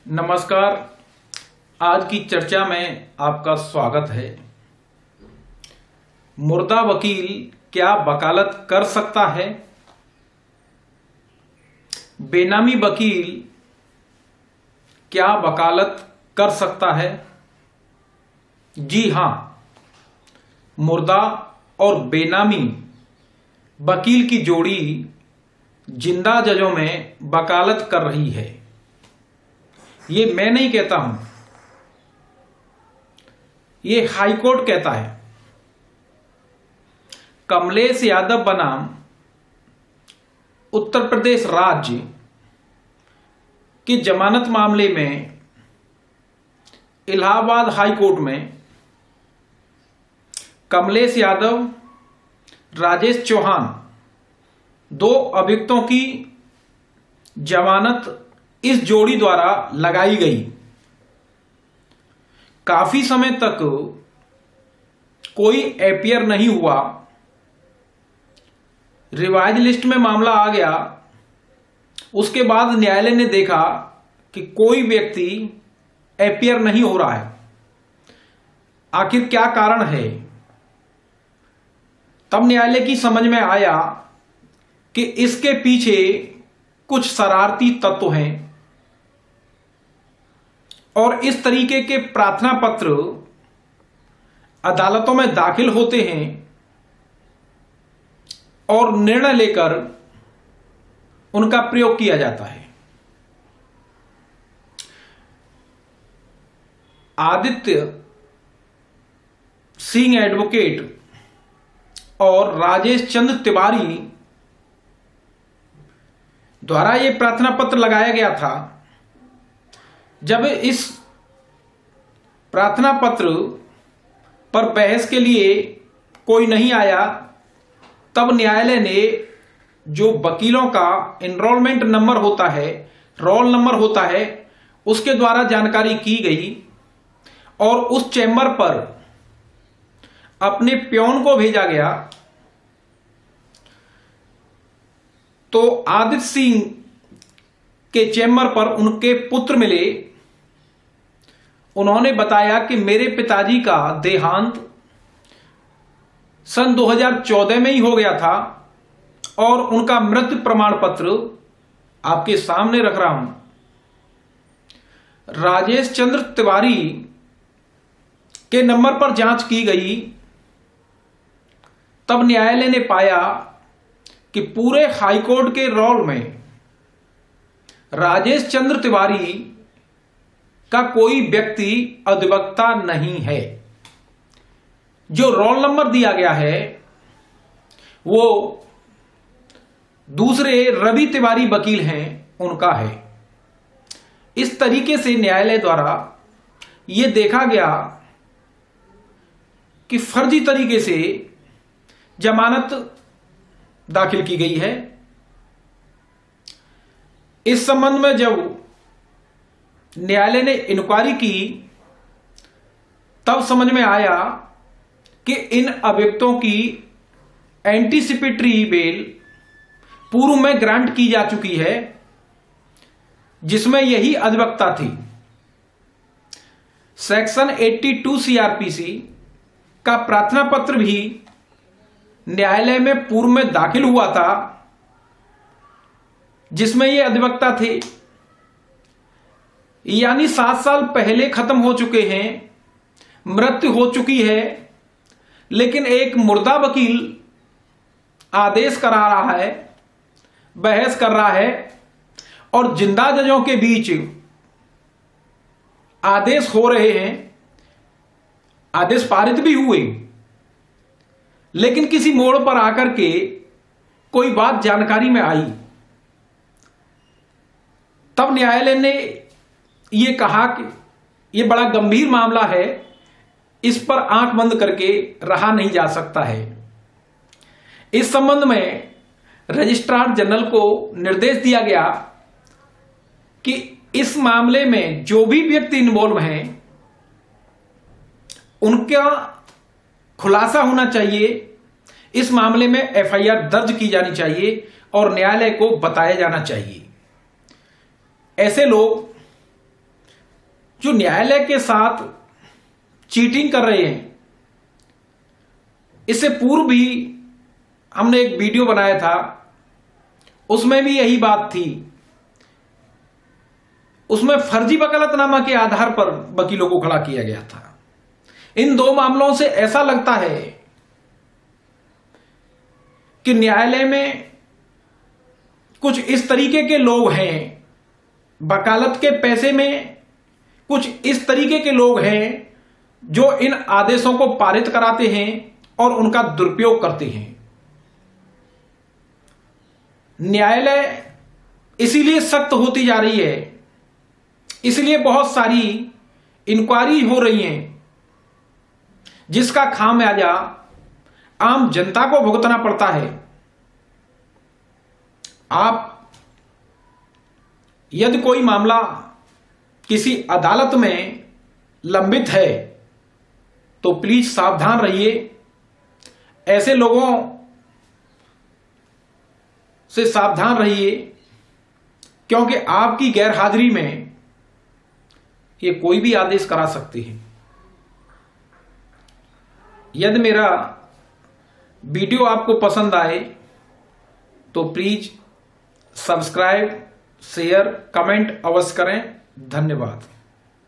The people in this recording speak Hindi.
नमस्कार। आज की चर्चा में आपका स्वागत है। मुर्दा वकील क्या वकालत कर सकता है? बेनामी वकील क्या वकालत कर सकता है? जी हां, मुर्दा और बेनामी वकील की जोड़ी जिंदा जजों में वकालत कर रही है। ये मैं नहीं कहता हूं, ये हाईकोर्ट कहता है। कमलेश यादव बनाम उत्तर प्रदेश राज्य के जमानत मामले में इलाहाबाद हाईकोर्ट में कमलेश यादव, राजेश चौहान दो अभियुक्तों की जमानत इस जोड़ी द्वारा लगाई गई। काफी समय तक कोई एपियर नहीं हुआ। रिवाइज लिस्ट में मामला आ गया। उसके बाद न्यायालय ने देखा कि कोई व्यक्ति एपियर नहीं हो रहा है। आखिर क्या कारण है? तब न्यायालय की समझ में आया कि इसके पीछे कुछ शरारती तत्व हैं और इस तरीके के प्रार्थना पत्र अदालतों में दाखिल होते हैं और निर्णय लेकर उनका प्रयोग किया जाता है। आदित्य सिंह एडवोकेट और राजेश चंद्र तिवारी द्वारा यह प्रार्थना पत्र लगाया गया था। जब इस प्रार्थना पत्र पर बहस के लिए कोई नहीं आया, तब न्यायालय ने जो वकीलों का एनरोलमेंट नंबर होता है, रोल नंबर होता है, उसके द्वारा जानकारी की गई और उस चैम्बर पर अपने प्योन को भेजा गया। तो आदित्य सिंह के चैम्बर पर उनके पुत्र मिले। उन्होंने बताया कि मेरे पिताजी का देहांत सन 2014 में ही हो गया था और उनका मृत्यु प्रमाण पत्र आपके सामने रख रहा हूं। राजेश चंद्र तिवारी के नंबर पर जांच की गई। तब न्यायालय ने पाया कि पूरे हाईकोर्ट के रोल में राजेश चंद्र तिवारी का कोई व्यक्ति अधिवक्ता नहीं है। जो रोल नंबर दिया गया है वो दूसरे रवि तिवारी वकील हैं, उनका है। इस तरीके से न्यायालय द्वारा यह देखा गया कि फर्जी तरीके से जमानत दाखिल की गई है। इस संबंध में जब न्यायालय ने इंक्वायरी की, तब समझ में आया कि इन अभियुक्तों की एंटीसिपेटरी बेल पूर्व में ग्रांट की जा चुकी है, जिसमें यही अधिवक्ता थी। सेक्शन 82 सीआरपीसी का प्रार्थना पत्र भी न्यायालय में पूर्व में दाखिल हुआ था, जिसमें ये अधिवक्ता थे। यानी 7 साल पहले खत्म हो चुके हैं, मृत्यु हो चुकी है, लेकिन एक मुर्दा वकील आदेश करा रहा है, बहस कर रहा है और जिंदा जजों के बीच आदेश हो रहे हैं। आदेश पारित भी हुए, लेकिन किसी मोड़ पर आकर के कोई बात जानकारी में आई। तब न्यायालय ने यह कहा कि यह बड़ा गंभीर मामला है, इस पर आंख बंद करके रहा नहीं जा सकता है। इस संबंध में रजिस्ट्रार जनरल को निर्देश दिया गया कि इस मामले में जो भी व्यक्ति इन्वॉल्व हैं उनका खुलासा होना चाहिए। इस मामले में एफआईआर दर्ज की जानी चाहिए और न्यायालय को बताया जाना चाहिए। ऐसे लोग जो न्यायालय के साथ चीटिंग कर रहे हैं। इससे पूर्व भी हमने एक वीडियो बनाया था, उसमें भी यही बात थी। उसमें फर्जी वकालतनामा के आधार पर वकीलों को खड़ा किया गया था। इन दो मामलों से ऐसा लगता है कि न्यायालय में कुछ इस तरीके के लोग हैं, वकालत के पैसे में कुछ इस तरीके के लोग हैं जो इन आदेशों को पारित कराते हैं और उनका दुरुपयोग करते हैं। न्यायालय इसीलिए सख्त होती जा रही है, इसलिए बहुत सारी इंक्वायरी हो रही हैं, जिसका खामियाजा आम जनता को भुगतना पड़ता है। आप यदि कोई मामला किसी अदालत में लंबित है तो प्लीज सावधान रहिए। ऐसे लोगों से सावधान रहिए, क्योंकि आपकी गैरहाजिरी में ये कोई भी आदेश करा सकते हैं। यदि मेरा वीडियो आपको पसंद आए तो प्लीज सब्सक्राइब, शेयर, कमेंट अवश्य करें। धन्यवाद।